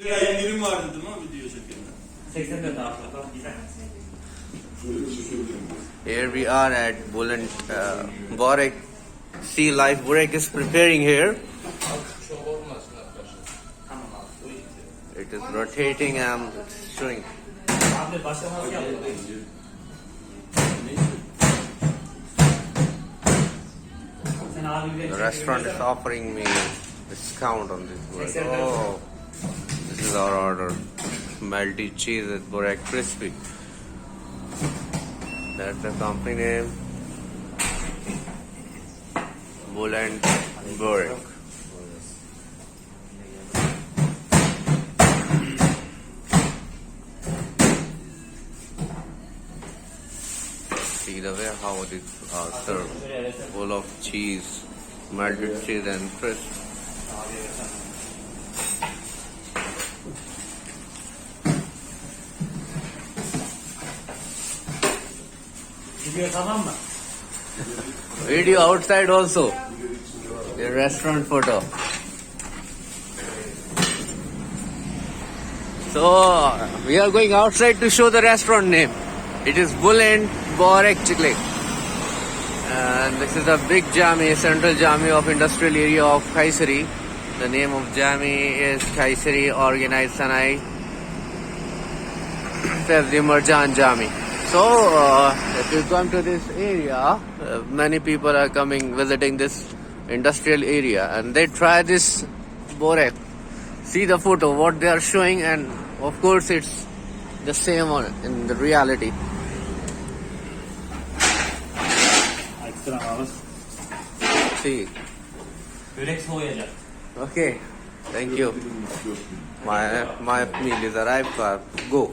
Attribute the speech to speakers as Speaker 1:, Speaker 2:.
Speaker 1: Ya indirim var dedim ama video çekiyorum.
Speaker 2: 84 abi. Güzel.
Speaker 3: Here we are at Bulent. Borek. Sea Life Borek is preparing here. It is rotating and showing.
Speaker 2: Abi başlaması yapalım. Sen abi bir
Speaker 3: The restaurant is offering me discount on this Borek. Oh, this is our order. Melty cheese with Borek crispy. That's the company name. Bulent Borek. See the way how it is served. Full of cheese, melted cheese and crisp.
Speaker 2: Video tamam mı?
Speaker 3: Video outside also. The restaurant photo. So we are going outside to show the restaurant name. It is Bulent Borek Chiklik. And this is a big jami, central jami of industrial area of Kayseri. The name of jami is Kayseri Organized Sanai Fevzi Marjan Jami. So if you come to this area, many people are coming visiting this industrial area and they try this borek. See the photo, what they are showing, and of course it's the same in the reality.
Speaker 2: Ekstra ağız.
Speaker 3: See.
Speaker 2: Börek soğuyacak.
Speaker 3: Okay. Thank you. My meal is arrived. Go.